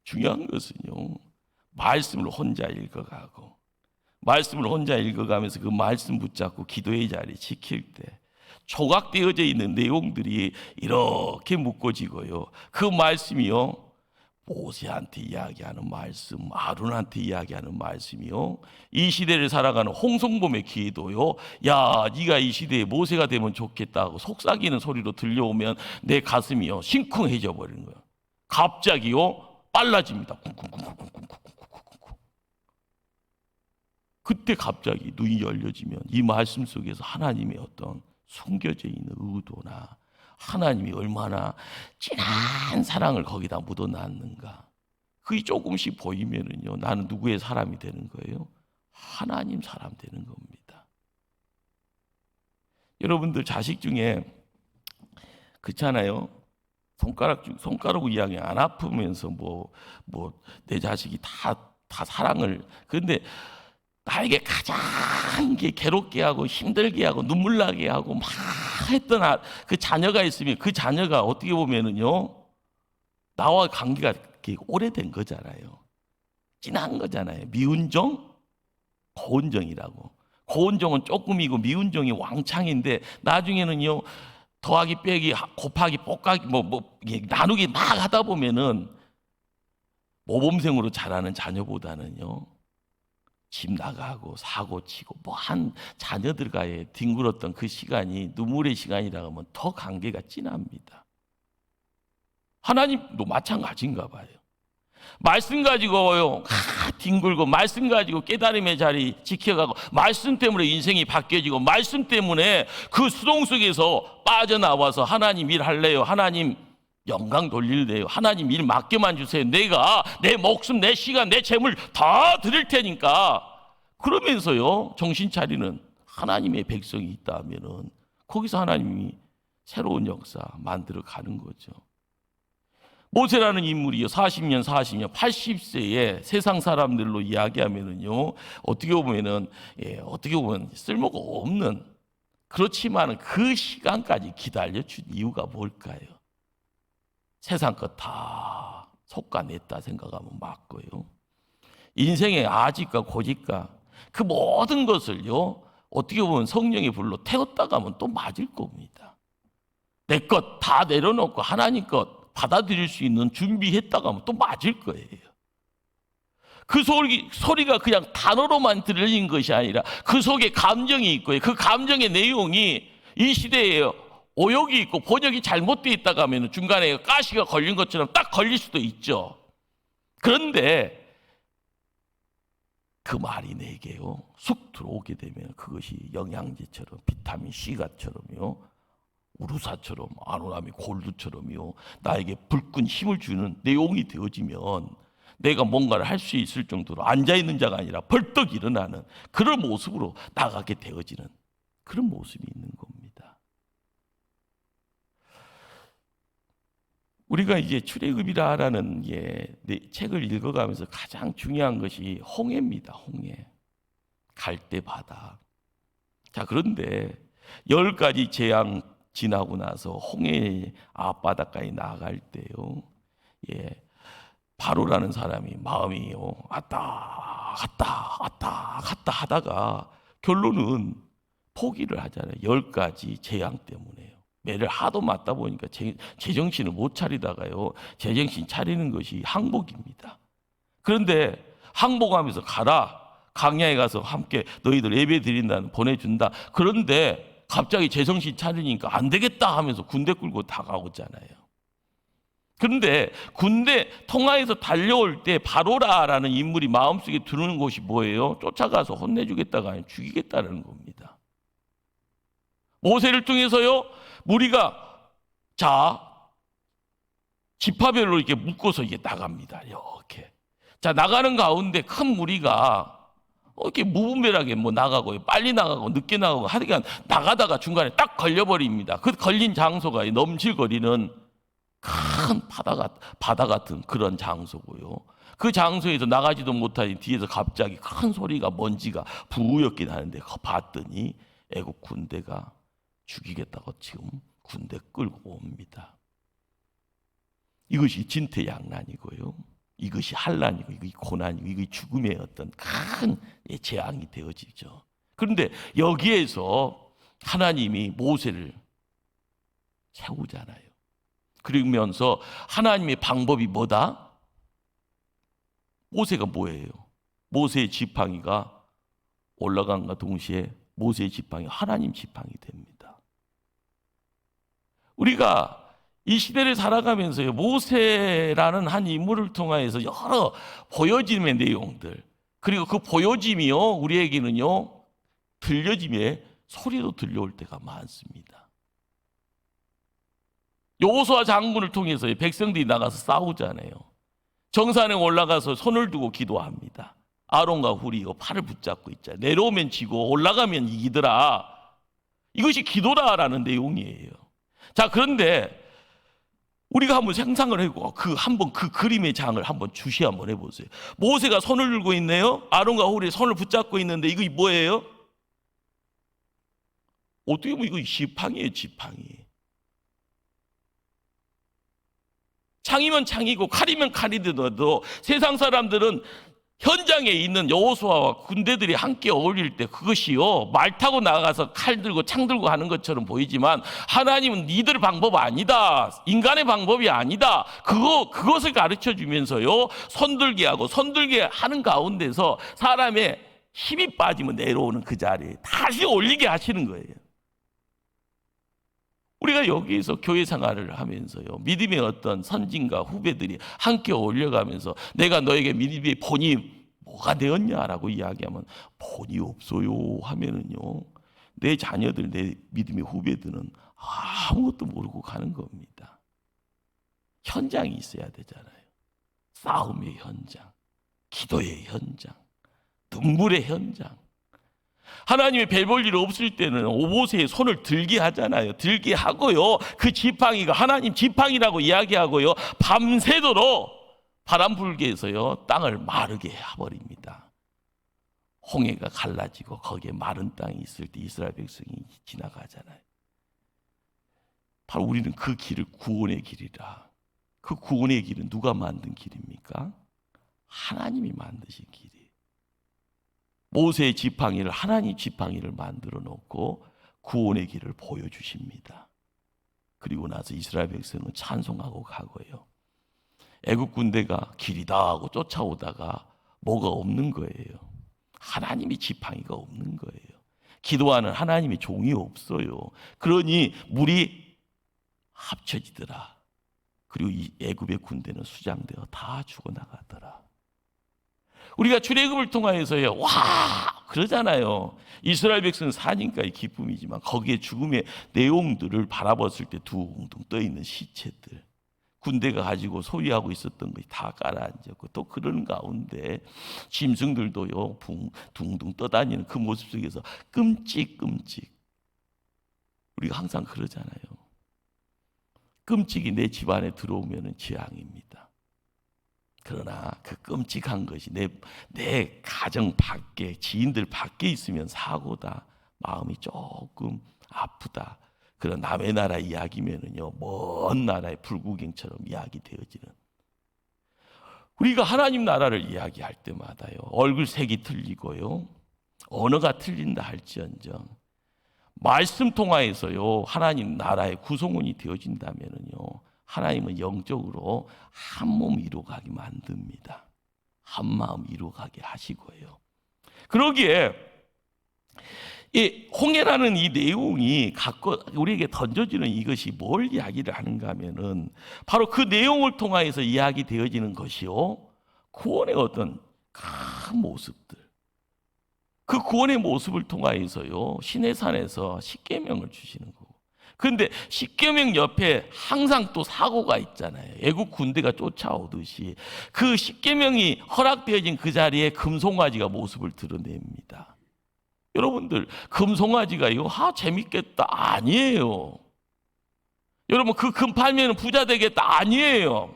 중요한 것은요, 말씀을 혼자 읽어가고 말씀을 혼자 읽어가면서 그 말씀 붙잡고 기도의 자리 지킬 때 조각되어져 있는 내용들이 이렇게 묶어지고요, 그 말씀이요, 모세한테 이야기하는 말씀, 아론한테 이야기하는 말씀이요, 이 시대를 살아가는 홍성범의 기도요, 야 네가 이 시대에 모세가 되면 좋겠다고 속삭이는 소리로 들려오면 내 가슴이요 심쿵해져 버리는 거예요. 갑자기요 빨라집니다. 그때 갑자기 눈이 열려지면 이 말씀 속에서 하나님의 어떤 숨겨져 있는 의도나 하나님이 얼마나 진한 사랑을 거기다 묻어놨는가, 그게 조금씩 보이면은요, 나는 누구의 사람이 되는 거예요? 하나님 사람 되는 겁니다. 여러분들 자식 중에 그렇잖아요. 손가락 이야기 안 아프면서 내 자식이 다 사랑을, 그런데 나에게 가장 괴롭게 하고 힘들게 하고 눈물 나게 하고 막 했던 그 자녀가 있으면 그 자녀가 어떻게 보면은요, 나와 관계가 오래된 거잖아요. 진한 거잖아요. 미운정, 고운정이라고. 고운정은 조금이고 미운정이 왕창인데 나중에는요, 더하기 빼기 곱하기 볶아기 나누기 막 하다 보면은 모범생으로 자라는 자녀보다는요, 집 나가고 사고 치고 한 자녀들과의 뒹굴었던 그 시간이 눈물의 시간이라고 하면 더 관계가 진합니다. 하나님도 마찬가지인가 봐요. 말씀 가지고요 뒹굴고 말씀 가지고 깨달음의 자리 지켜가고 말씀 때문에 인생이 바뀌어지고 말씀 때문에 그 수동 속에서 빠져나와서 하나님 일할래요, 하나님 영광 돌릴래요, 하나님 일 맡겨만 주세요, 내가 내 목숨 내 시간 내 재물 다 드릴 테니까, 그러면서요 정신 차리는 하나님의 백성이 있다면은 거기서 하나님이 새로운 역사 만들어 가는 거죠. 모세라는 인물이요 40년 80세에 세상 사람들로 이야기하면은요 어떻게 보면 쓸모가 없는, 그렇지만 그 시간까지 기다려 준 이유가 뭘까요? 세상 것 다 속아냈다 생각하면 맞고요, 인생의 아직과 고집과 그 모든 것을요 어떻게 보면 성령의 불로 태웠다 가면 또 맞을 겁니다. 내 것 다 내려놓고 하나님 것 받아들일 수 있는 준비했다가 하면 또 맞을 거예요. 그 소리가 그냥 단어로만 들린 것이 아니라 그 속에 감정이 있고요, 그 감정의 내용이 이 시대에 오역이 있고 번역이 잘못되어 있다가 하면 중간에 가시가 걸린 것처럼 딱 걸릴 수도 있죠. 그런데 그 말이 내게요 쑥 들어오게 되면 그것이 영양제처럼 비타민 C가처럼요, 우루사처럼 아노라미 골드처럼요 나에게 불끈 힘을 주는 내용이 되어지면 내가 뭔가를 할 수 있을 정도로 앉아있는 자가 아니라 벌떡 일어나는 그런 모습으로 나가게 되어지는 그런 모습이 있는 겁니다. 우리가 이제 출애굽이라는 책을 읽어가면서 가장 중요한 것이 홍해입니다. 홍해, 갈대 바다. 자, 그런데 10가지 재앙 지나고 나서 홍해 앞바다까지 나아갈 때요, 바로라는 사람이 마음이요 왔다 갔다 하다가 결론은 포기를 하잖아요. 10가지 재앙 때문에요. 매를 하도 맞다 보니까 제정신을 못 차리다가요, 제정신 차리는 것이 항복입니다. 그런데 항복하면서 가라, 강야에 가서 함께 너희들 예배 드린다는 보내준다. 그런데 갑자기 제정신 차리니까 안 되겠다 하면서 군대 끌고 다가오잖아요. 그런데 군대 통하에서 달려올 때 바로라라는 인물이 마음속에 드는 것이 뭐예요? 쫓아가서 혼내주겠다가 아니라 죽이겠다는 겁니다. 모세를 통해서요, 무리가 자 지파별로 이렇게 묶어서 이게 나갑니다. 이렇게. 자, 나가는 가운데 큰 무리가 이렇게 무분별하게 뭐 나가고 빨리 나가고 늦게 나가고 하여간 나가다가 중간에 딱 걸려버립니다. 그 걸린 장소가 넘실거리는 큰 바다 같은 그런 장소고요. 그 장소에서 나가지도 못하니 뒤에서 갑자기 큰 소리가 먼지가 부옇게 나는데 봤더니 애국 군대가 죽이겠다고 지금 군대 끌고 옵니다. 이것이 진퇴양난이고요. 이것이 환난이고 이것이 고난이고 이것이 죽음의 어떤 큰 재앙이 되어지죠. 그런데 여기에서 하나님이 모세를 세우잖아요. 그러면서 하나님의 방법이 뭐다? 모세가 뭐예요? 모세의 지팡이가 올라간과 동시에 모세의 지팡이 하나님 지팡이 됩니다. 우리가 이 시대를 살아가면서요, 모세라는 한 인물을 통해서 여러 보여짐의 내용들, 그리고 그 보여짐이요, 우리에게는요, 들려짐의 소리도 들려올 때가 많습니다. 여호수아 장군을 통해서 백성들이 나가서 싸우잖아요. 정산에 올라가서 손을 두고 기도합니다. 아론과 훌이 팔을 붙잡고 있잖아요. 내려오면 지고 올라가면 이기더라. 이것이 기도라라는 내용이에요. 자, 그런데 우리가 한번 상상을 해보고 한번 그 그림의 장을 한번 주시 한번 해보세요. 모세가 손을 들고 있네요. 아론과 훌이 손을 붙잡고 있는데 이거 뭐예요? 어떻게 보면 이거 지팡이에요, 지팡이. 창이면 창이고 칼이면 칼이더라도 세상 사람들은 현장에 있는 여호수아와 군대들이 함께 어울릴 때 그것이요, 말 타고 나가서 칼 들고 창 들고 하는 것처럼 보이지만 하나님은 니들 방법 아니다, 인간의 방법이 아니다, 그것을 가르쳐 주면서요, 손들게 하고 손들게 하는 가운데서 사람의 힘이 빠지면 내려오는 그 자리에 다시 올리게 하시는 거예요. 우리가 여기에서 교회 생활을 하면서요, 믿음의 어떤 선진과 후배들이 함께 올려가면서 내가 너에게 믿음의 본이 뭐가 되었냐라고 이야기하면 본이 없어요 하면은요, 내 자녀들, 내 믿음의 후배들은 아무것도 모르고 가는 겁니다. 현장이 있어야 되잖아요. 싸움의 현장, 기도의 현장, 눈물의 현장. 하나님의 별 볼 일 없을 때는 모세의 손을 들게 하잖아요. 들게 하고요, 그 지팡이가 하나님 지팡이라고 이야기하고요, 밤새도록 바람 불게 해서요, 땅을 마르게 해버립니다. 홍해가 갈라지고 거기에 마른 땅이 있을 때 이스라엘 백성이 지나가잖아요. 바로 우리는 그 길을 구원의 길이라. 그 구원의 길은 누가 만든 길입니까? 하나님이 만드신 길이에요. 모세의 지팡이를, 하나님 지팡이를 만들어 놓고 구원의 길을 보여주십니다. 그리고 나서 이스라엘 백성은 찬송하고 가고요, 애국 군대가 길이다 하고 쫓아오다가 뭐가 없는 거예요. 하나님이 지팡이가 없는 거예요. 기도하는 하나님의 종이 없어요. 그러니 물이 합쳐지더라. 그리고 이 애굽의 군대는 수장되어 다 죽어나가더라. 우리가 출애굽을 통하여서요, 와 그러잖아요. 이스라엘 백성은 사니까의 기쁨이지만 거기에 죽음의 내용들을 바라봤을 때 둥둥 떠있는 시체들, 군대가 가지고 소유하고 있었던 것이 다 가라앉았고, 또 그런 가운데 짐승들도요 둥둥 떠다니는 그 모습 속에서 끔찍끔찍. 우리가 항상 그러잖아요. 끔찍이 내 집안에 들어오면 재앙입니다. 그러나 그 끔찍한 것이 내 가정 밖에, 지인들 밖에 있으면 사고다, 마음이 조금 아프다. 그런 남의 나라 이야기면은요, 먼 나라의 불구경처럼 이야기되어지는. 우리가 하나님 나라를 이야기할 때마다요, 얼굴색이 틀리고요, 언어가 틀린다 할지언정 말씀 통하여서요 하나님 나라의 구성원이 되어진다면은요, 하나님은 영적으로 한 몸 이루어가게 만듭니다. 한 마음 이루어가게 하시고요. 그러기에 이 홍해라는 이 내용이 갖고 우리에게 던져지는 이것이 뭘 이야기를 하는가 하면은 바로 그 내용을 통하여서 이야기되어지는 것이요, 구원의 어떤 큰 모습들, 그 구원의 모습을 통하여서요 신의 산에서 십계명을 주시는 거고, 근데 십계명 옆에 항상 또 사고가 있잖아요. 애국 군대가 쫓아오듯이 그 십계명이 허락되어진 그 자리에 금송아지가 모습을 드러냅니다. 여러분들, 금송아지가 이거 재밌겠다 아니에요. 여러분, 그 금 팔면 부자 되겠다 아니에요.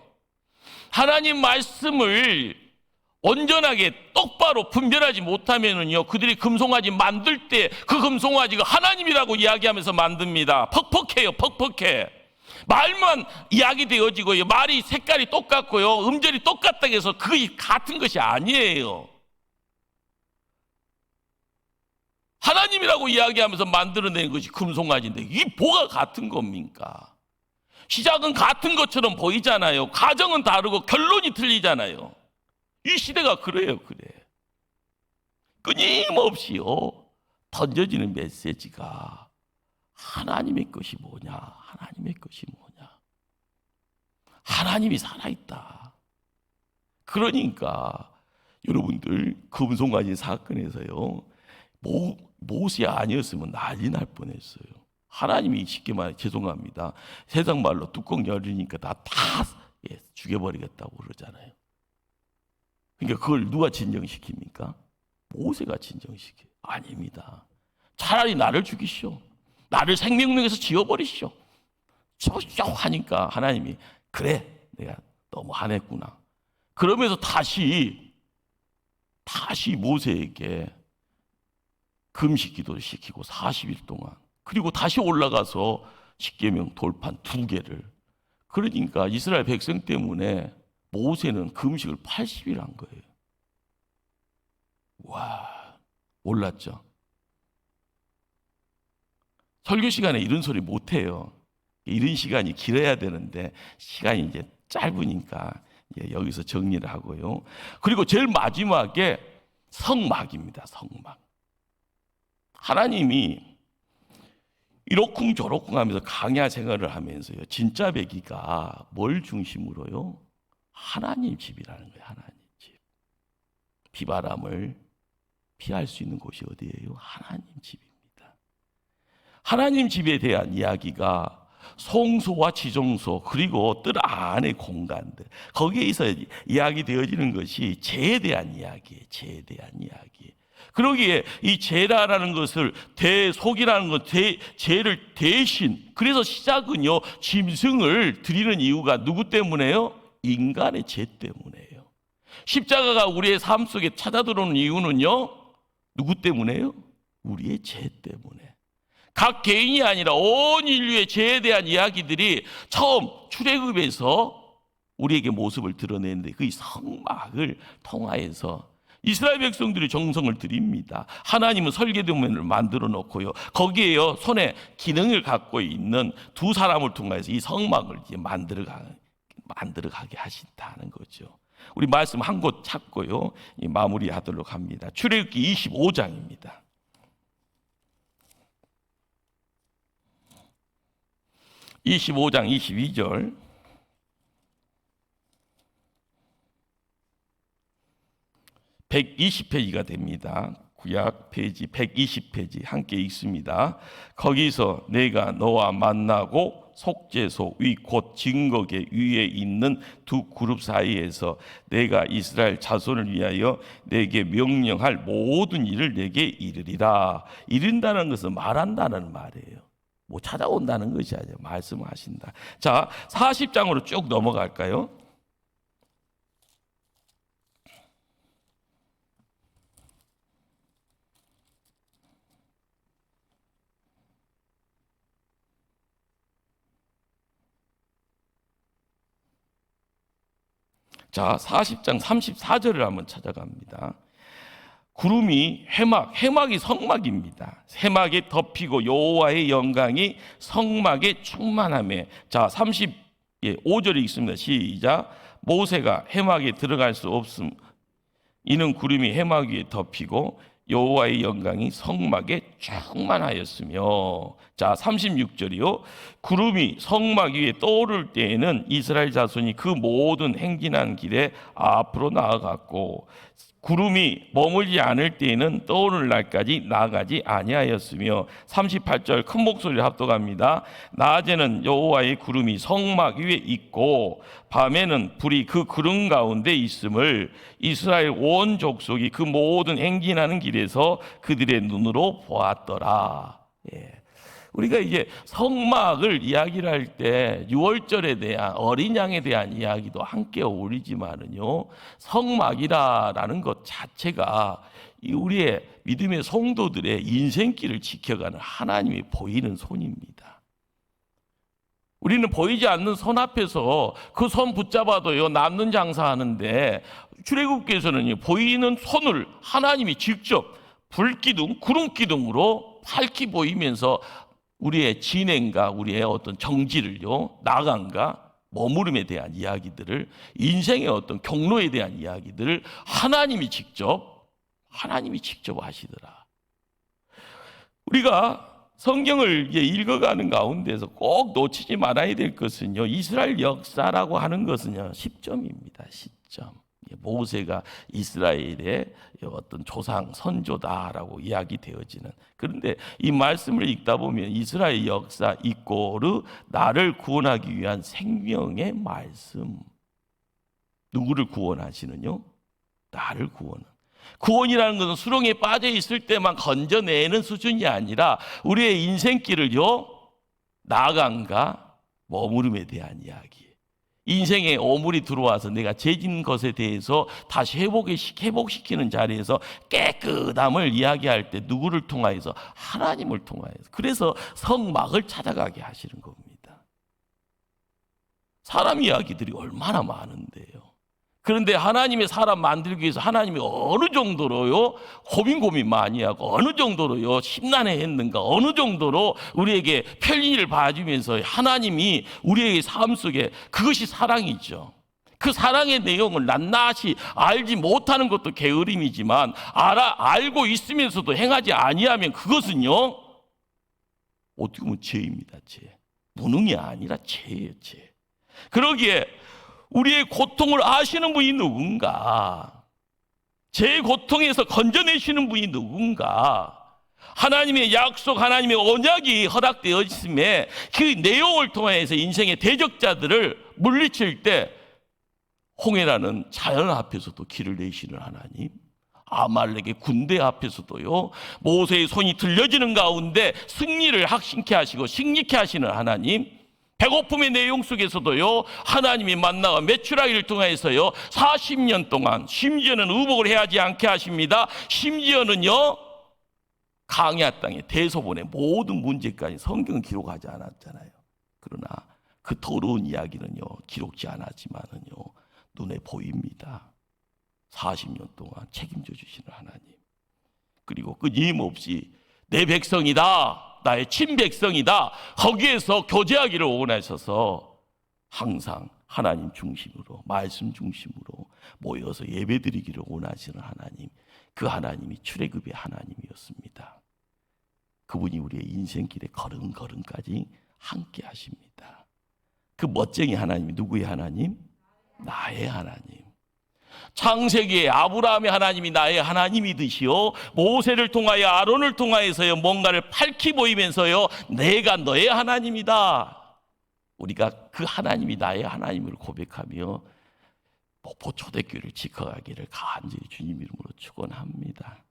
하나님 말씀을 온전하게 똑바로 분별하지 못하면은요, 그들이 금송아지 만들 때 그 금송아지가 하나님이라고 이야기하면서 만듭니다. 퍽퍽해요, 퍽퍽해. 말만 이야기되어지고요, 말이 색깔이 똑같고요, 음절이 똑같다고 해서 그게 같은 것이 아니에요. 하나님이라고 이야기하면서 만들어낸 것이 금송아지인데 이 뭐가 같은 겁니까? 시작은 같은 것처럼 보이잖아요. 과정은 다르고 결론이 틀리잖아요. 이 시대가 그래요, 그래. 끊임없이요 던져지는 메시지가 하나님의 것이 뭐냐, 하나님의 것이 뭐냐. 하나님이 살아있다. 그러니까 여러분들, 금송아지 사건에서요 모세 아니었으면 난리 날 뻔했어요. 하나님이 쉽게 말해, 죄송합니다, 세상 말로 뚜껑 열리니까 다 죽여버리겠다고 그러잖아요. 그러니까 그걸 누가 진정시킵니까? 모세가 진정시켜요. 아닙니다. 차라리 나를 죽이시오. 나를 생명력에서 지워버리시오. 하니까 하나님이 그래, 내가 너무 화냈구나. 그러면서 다시 모세에게 금식 기도를 시키고 40일 동안, 그리고 다시 올라가서 십계명 돌판 2개를. 그러니까 이스라엘 백성 때문에 모세는 금식을 80일 한 거예요. 와, 몰랐죠? 설교 시간에 이런 소리 못 해요. 이런 시간이 길어야 되는데 시간이 이제 짧으니까 여기서 정리를 하고요. 그리고 제일 마지막에 성막입니다. 성막. 하나님이 이러쿵저러쿵 하면서 강야 생활을 하면서요, 진짜 배기가 뭘 중심으로요? 하나님 집이라는 거예요. 하나님 집. 비바람을 피할 수 있는 곳이 어디예요? 하나님 집입니다. 하나님 집에 대한 이야기가 성소와 지정소, 그리고 뜰 안의 공간들, 거기에서 이야기되어지는 것이 죄에 대한 이야기예요. 죄에 대한 이야기. 그러기에 이 죄라는 것을 속이라는 것, 죄를 대신, 그래서 시작은요 짐승을 드리는 이유가 누구 때문에요? 인간의 죄 때문에요. 십자가가 우리의 삶 속에 찾아 들어오는 이유는요 누구 때문에요? 우리의 죄 때문에. 각 개인이 아니라 온 인류의 죄에 대한 이야기들이 처음 출애굽에서 우리에게 모습을 드러내는데, 그 성막을 통하여서 이스라엘 백성들이 정성을 드립니다. 하나님은 설계도면을 만들어 놓고요, 거기에요 손에 기능을 갖고 있는 2사람을 통해서 이 성막을 이제 만들어가게 하신다는 거죠. 우리 말씀 한 곳 찾고요 마무리하도록 합니다. 출애굽기 25장입니다. (25장) 22절. (120페이지가) 됩니다. 구약 페이지 120페이지 함께 읽습니다. 거기서 내가 너와 만나고 속죄소 위 곧 증거계 위에 있는 2 그룹 사이에서 내가 이스라엘 자손을 위하여 내게 명령할 모든 일을 내게 이르리라. 이른다는 것은 말한다는 말이에요. 뭐 찾아온다는 것이 아니에요. 말씀하신다. 자, 40장으로 쭉 넘어갈까요? 자, 40장 34절을 한번 찾아갑니다. 구름이 해막이 성막입니다. 해막에 덮이고 여호와의 영광이 성막에 충만하며. 자, 35절이 있습니다. 시작. 모세가 해막에 들어갈 수 없음. 이는 구름이 해막 위에 덮이고 여호와의 영광이 성막에 충만하였으며. 자, 36절이요. 구름이 성막 위에 떠오를 때에는 이스라엘 자손이 그 모든 행진한 길에 앞으로 나아갔고 구름이 머물지 않을 때에는 떠오를 날까지 나가지 아니하였으며 38절 큰 목소리를 합독합니다. 낮에는 여호와의 구름이 성막 위에 있고 밤에는 불이 그 구름 가운데 있음을 이스라엘 온 족속이 그 모든 행진하는 길에서 그들의 눈으로 보았더라. 우리가 이제 성막을 이야기를 할 때 유월절에 대한 어린 양에 대한 이야기도 함께 어울리지만은요, 성막이라는 것 자체가 우리의 믿음의 성도들의 인생길을 지켜가는 하나님이 보이는 손입니다. 우리는 보이지 않는 선 앞에서 그 선 붙잡아도요 남는 장사하는데, 출애굽기에서는 보이는 손을 하나님이 직접 불기둥, 구름기둥으로 밝히 보이면서 우리의 진행과 우리의 어떤 정지를요, 나간과 머무름에 대한 이야기들을, 인생의 어떤 경로에 대한 이야기들을 하나님이 직접 하시더라. 우리가 성경을 읽어가는 가운데서 꼭 놓치지 말아야 될 것은요, 이스라엘 역사라고 하는 것은요, 시점입니다. 시점. 모세가 이스라엘의 어떤 조상 선조다라고 이야기되어지는, 그런데 이 말씀을 읽다 보면 이스라엘 역사 이꼬르 나를 구원하기 위한 생명의 말씀. 누구를 구원하시느뇨? 나를 구원이라는 것은 수렁에 빠져 있을 때만 건져내는 수준이 아니라 우리의 인생길을요 나아간가 머무름에 대한 이야기. 인생에 오물이 들어와서 내가 죄진 것에 대해서 다시 회복시키는 자리에서 깨끗함을 이야기할 때 누구를 통하여서? 하나님을 통하여서. 그래서 성막을 찾아가게 하시는 겁니다. 사람 이야기들이 얼마나 많은데요. 그런데 하나님의 사람 만들기 위해서 하나님이 어느 정도로요 고민 많이 하고, 어느 정도로요 심란해 했는가, 어느 정도로 우리에게 편리를 봐주면서 하나님이 우리의 삶 속에, 그것이 사랑이죠. 그 사랑의 내용을 낱낱이 알지 못하는 것도 게으름이지만 알고 있으면서도 행하지 아니하면 그것은요 어떻게 보면 죄입니다. 죄. 무능이 아니라 죄예요. 죄. 그러기에 우리의 고통을 아시는 분이 누군가? 제 고통에서 건져내시는 분이 누군가? 하나님의 약속, 하나님의 언약이 허락되어있음에 그 내용을 통해서 인생의 대적자들을 물리칠 때 홍해라는 자연 앞에서도 길을 내시는 하나님, 아말렉의 군대 앞에서도요 모세의 손이 들려지는 가운데 승리를 확신케 하시고 승리케 하시는 하나님, 배고픔의 내용 속에서도요 하나님이 만나와 메추라기를 통해서요 40년 동안, 심지어는 의복을 해야지 않게 하십니다. 심지어는요 강야 땅에 대소본의 모든 문제까지 성경은 기록하지 않았잖아요. 그러나 그 더러운 이야기는요 기록지 않았지만은요 눈에 보입니다. 40년 동안 책임져 주시는 하나님, 그리고 끊임없이 내 백성이다, 나의 친백성이다, 거기에서 교제하기를 원하셔서 항상 하나님 중심으로, 말씀 중심으로 모여서 예배드리기를 원하시는 하나님, 그 하나님이 출애굽의 하나님이었습니다. 그분이 우리의 인생길에 걸음걸음까지 함께 하십니다. 그 멋쟁이 하나님이 누구의 하나님? 나의 하나님. 창세기에 아브라함의 하나님이 나의 하나님이듯이요 모세를 통하여 아론을 통하여서요 뭔가를 밝히 보이면서요 내가 너의 하나님이다. 우리가 그 하나님이 나의 하나님을 고백하며 목포 초대교회를 지켜가기를 간절히 주님 이름으로 축원합니다.